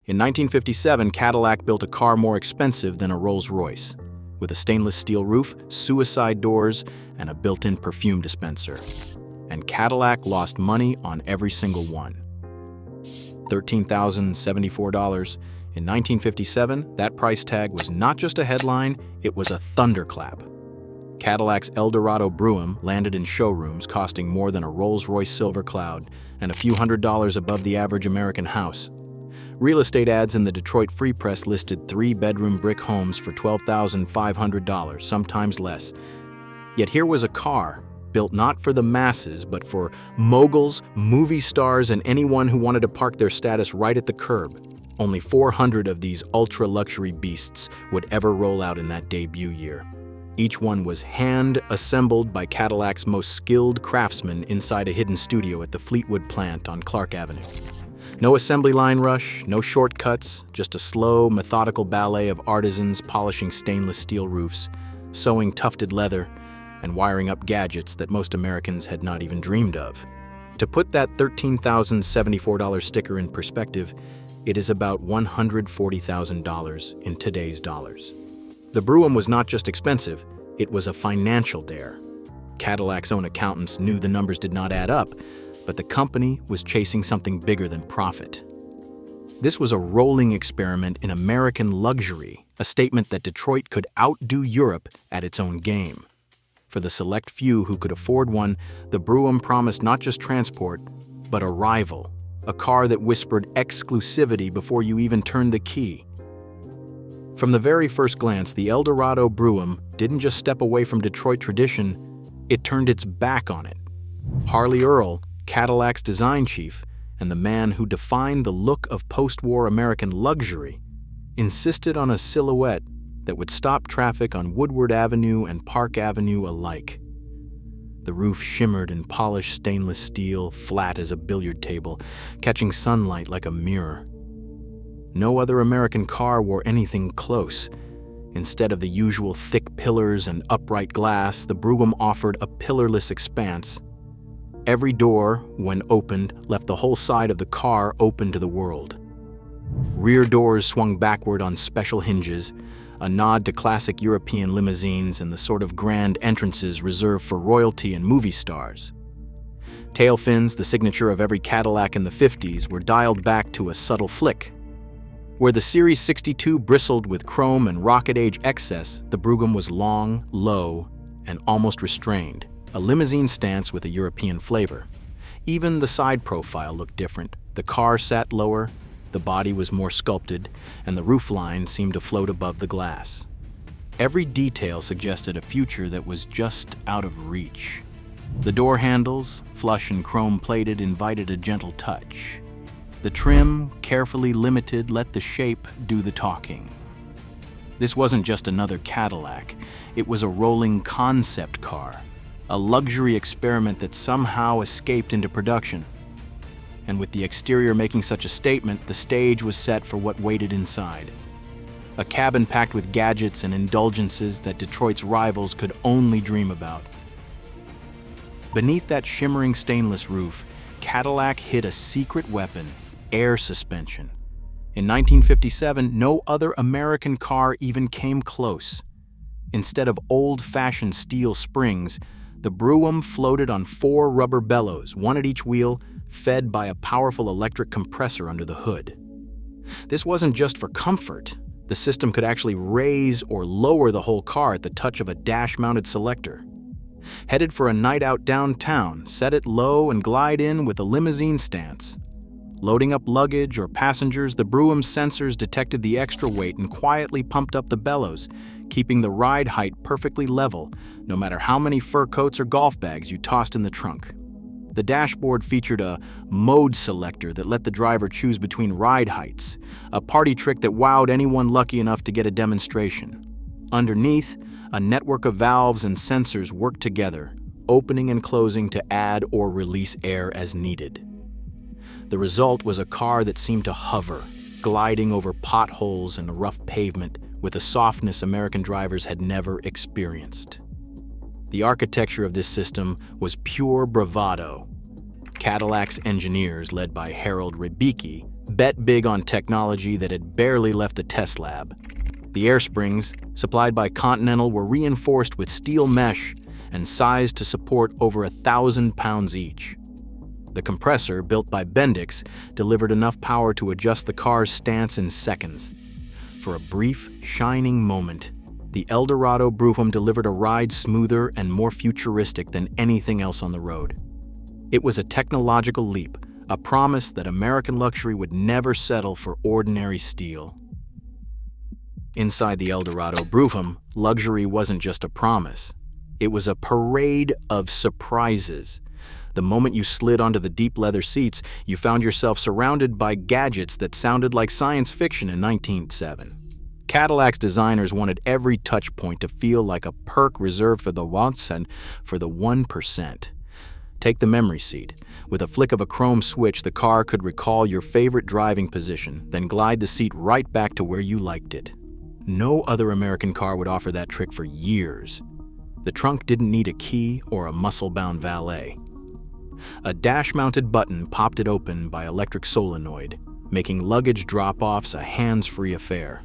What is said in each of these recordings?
In 1957, Cadillac built a car more expensive than a Rolls-Royce, with a stainless steel roof, suicide doors, and a built-in perfume dispenser. And Cadillac lost money on every single one. $13,074. In 1957, that price tag was not just a headline, it was a thunderclap. Cadillac's Eldorado Brougham landed in showrooms costing more than a Rolls-Royce Silver Cloud and a few $100s above the average American house. Real estate ads in the Detroit Free Press listed 3-bedroom brick homes for $12,500, sometimes less. Yet here was a car built not for the masses, but for moguls, movie stars, and anyone who wanted to park their status right at the curb. Only 400 of these ultra-luxury beasts would ever roll out in that debut year. Each one was hand-assembled by Cadillac's most skilled craftsmen inside a hidden studio at the Fleetwood plant on Clark Avenue. No assembly line rush, no shortcuts, just a slow, methodical ballet of artisans polishing stainless steel roofs, sewing tufted leather, and wiring up gadgets that most Americans had not even dreamed of. To put that $13,074 sticker in perspective, it is about $140,000 in today's dollars. The Brougham was not just expensive, it was a financial dare. Cadillac's own accountants knew the numbers did not add up, but the company was chasing something bigger than profit. This was a rolling experiment in American luxury, a statement that Detroit could outdo Europe at its own game. For the select few who could afford one, the Brougham promised not just transport, but a rival, a car that whispered exclusivity before you even turned the key. From the very first glance, the Eldorado Brougham didn't just step away from Detroit tradition, it turned its back on it. Harley Earl, Cadillac's design chief, and the man who defined the look of post-war American luxury, insisted on a silhouette that would stop traffic on Woodward Avenue and Park Avenue alike. The roof shimmered in polished stainless steel, flat as a billiard table, catching sunlight like a mirror. No other American car wore anything close. Instead of the usual thick pillars and upright glass, the Brougham offered a pillarless expanse. Every door, when opened, left the whole side of the car open to the world. Rear doors swung backward on special hinges, a nod to classic European limousines and the sort of grand entrances reserved for royalty and movie stars. Tail fins, the signature of every Cadillac in the 50s, were dialed back to a subtle flick. Where the Series 62 bristled with chrome and rocket-age excess, the Brougham was long, low, and almost restrained, a limousine stance with a European flavor. Even the side profile looked different. The car sat lower, the body was more sculpted, and the roofline seemed to float above the glass. Every detail suggested a future that was just out of reach. The door handles, flush and chrome-plated, invited a gentle touch. The trim, carefully limited, let the shape do the talking. This wasn't just another Cadillac. It was a rolling concept car, a luxury experiment that somehow escaped into production. And with the exterior making such a statement, the stage was set for what waited inside. A cabin packed with gadgets and indulgences that Detroit's rivals could only dream about. Beneath that shimmering stainless roof, Cadillac hid a secret weapon: air suspension. In 1957, no other American car even came close. Instead of old-fashioned steel springs, the Brougham floated on 4 rubber bellows, one at each wheel, fed by a powerful electric compressor under the hood. This wasn't just for comfort. The system could actually raise or lower the whole car at the touch of a dash-mounted selector. Headed for a night out downtown, set it low and glide in with a limousine stance. Loading up luggage or passengers, the Brougham's sensors detected the extra weight and quietly pumped up the bellows, keeping the ride height perfectly level, no matter how many fur coats or golf bags you tossed in the trunk. The dashboard featured a mode selector that let the driver choose between ride heights, a party trick that wowed anyone lucky enough to get a demonstration. Underneath, a network of valves and sensors worked together, opening and closing to add or release air as needed. The result was a car that seemed to hover, gliding over potholes and a rough pavement with a softness American drivers had never experienced. The architecture of this system was pure bravado. Cadillac's engineers, led by Harold Rebicki, bet big on technology that had barely left the test lab. The air springs, supplied by Continental, were reinforced with steel mesh and sized to support over 1,000 pounds each. The compressor, built by Bendix, delivered enough power to adjust the car's stance in seconds. For a brief, shining moment, the Eldorado Brougham delivered a ride smoother and more futuristic than anything else on the road. It was a technological leap, a promise that American luxury would never settle for ordinary steel. Inside the Eldorado Brougham, luxury wasn't just a promise. It was a parade of surprises. The moment you slid onto the deep leather seats, you found yourself surrounded by gadgets that sounded like science fiction in 1907. Cadillac's designers wanted every touch point to feel like a perk reserved for the wants and for the 1%. Take the memory seat. With a flick of a chrome switch, the car could recall your favorite driving position, then glide the seat right back to where you liked it. No other American car would offer that trick for years. The trunk didn't need a key or a muscle-bound valet. A dash-mounted button popped it open by electric solenoid, making luggage drop-offs a hands-free affair.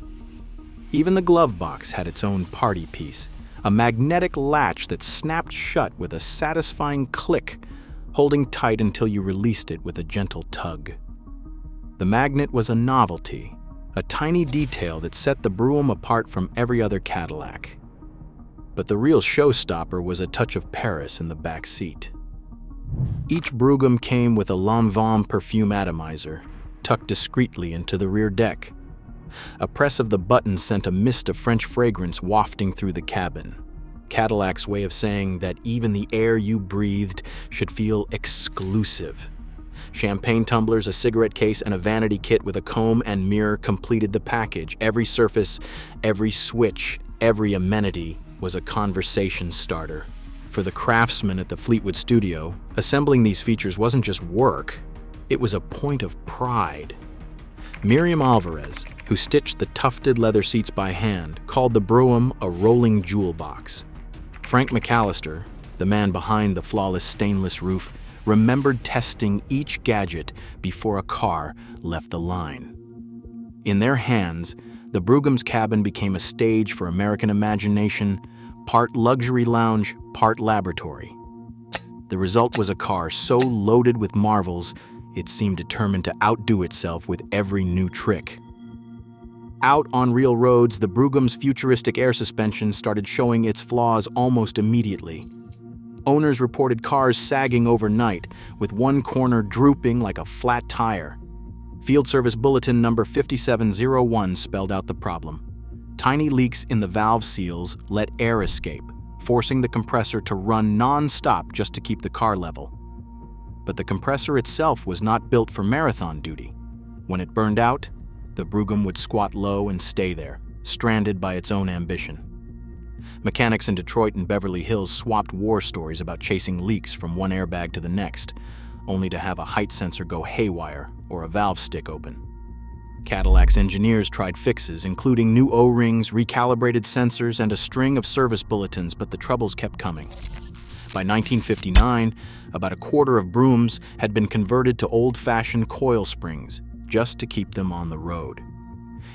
Even the glove box had its own party piece, a magnetic latch that snapped shut with a satisfying click, holding tight until you released it with a gentle tug. The magnet was a novelty, a tiny detail that set the Brougham apart from every other Cadillac. But the real showstopper was a touch of Paris in the back seat. Each Brougham came with a Lanvin perfume atomizer, tucked discreetly into the rear deck. A press of the button sent a mist of French fragrance wafting through the cabin. Cadillac's way of saying that even the air you breathed should feel exclusive. Champagne tumblers, a cigarette case, and a vanity kit with a comb and mirror completed the package. Every surface, every switch, every amenity was a conversation starter. For the craftsman at the Fleetwood studio, assembling these features wasn't just work, it was a point of pride. Miriam Alvarez, who stitched the tufted leather seats by hand, called the Brougham a rolling jewel box. Frank McAllister, the man behind the flawless stainless roof, remembered testing each gadget before a car left the line. In their hands, the Brougham's cabin became a stage for American imagination, part luxury lounge, part laboratory. The result was a car so loaded with marvels, it seemed determined to outdo itself with every new trick. Out on real roads, the Brougham's futuristic air suspension started showing its flaws almost immediately. Owners reported cars sagging overnight, with one corner drooping like a flat tire. Field Service Bulletin number 5701 spelled out the problem. Tiny leaks in the valve seals let air escape, forcing the compressor to run non-stop just to keep the car level. But the compressor itself was not built for marathon duty. When it burned out, the Brougham would squat low and stay there, stranded by its own ambition. Mechanics in Detroit and Beverly Hills swapped war stories about chasing leaks from one airbag to the next, only to have a height sensor go haywire or a valve stick open. Cadillac's engineers tried fixes, including new O-rings, recalibrated sensors, and a string of service bulletins, but the troubles kept coming. By 1959, about a quarter of Broughams had been converted to old-fashioned coil springs, just to keep them on the road.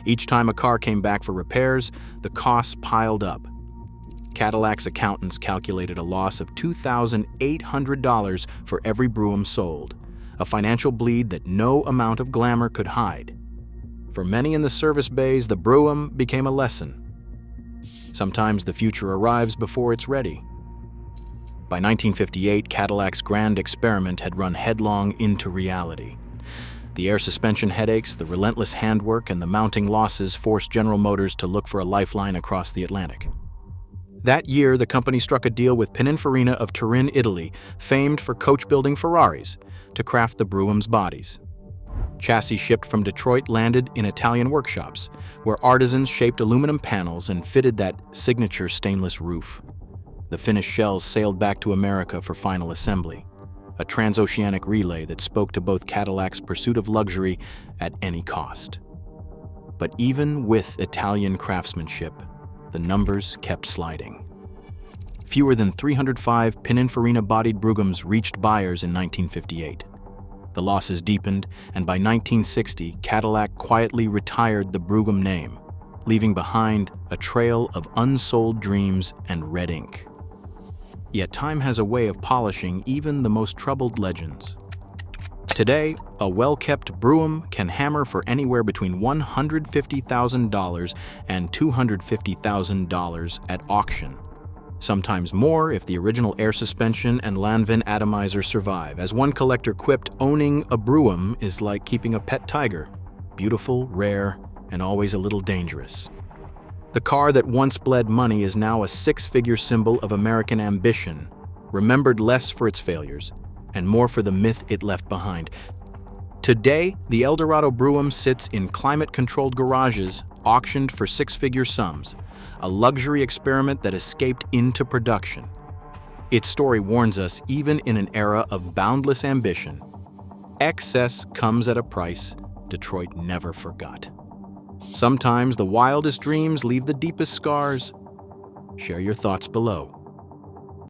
Each time a car came back for repairs, the costs piled up. Cadillac's accountants calculated a loss of $2,800 for every Brougham sold, a financial bleed that no amount of glamour could hide. For many in the service bays, the Brougham became a lesson. Sometimes the future arrives before it's ready. By 1958, Cadillac's grand experiment had run headlong into reality. The air suspension headaches, the relentless handwork, and the mounting losses forced General Motors to look for a lifeline across the Atlantic. That year, the company struck a deal with Pininfarina of Turin, Italy, famed for coach-building Ferraris, to craft the Brougham's bodies. Chassis shipped from Detroit landed in Italian workshops, where artisans shaped aluminum panels and fitted that signature stainless roof. The finished shells sailed back to America for final assembly, a transoceanic relay that spoke to both Cadillac's pursuit of luxury at any cost. But even with Italian craftsmanship, the numbers kept sliding. Fewer than 305 Pininfarina-bodied Broughams reached buyers in 1958. The losses deepened, and by 1960, Cadillac quietly retired the Brougham name, leaving behind a trail of unsold dreams and red ink. Yet time has a way of polishing even the most troubled legends. Today, a well-kept Brougham can hammer for anywhere between $150,000 and $250,000 at auction. Sometimes more if the original air suspension and Lanvin atomizer survive. As one collector quipped, owning a Brougham is like keeping a pet tiger. Beautiful, rare, and always a little dangerous. The car that once bled money is now a six-figure symbol of American ambition, remembered less for its failures and more for the myth it left behind. Today, the Eldorado Brougham sits in climate-controlled garages, auctioned for six-figure sums, a luxury experiment that escaped into production. Its story warns us, even in an era of boundless ambition, excess comes at a price Detroit never forgot. Sometimes the wildest dreams leave the deepest scars. Share your thoughts below.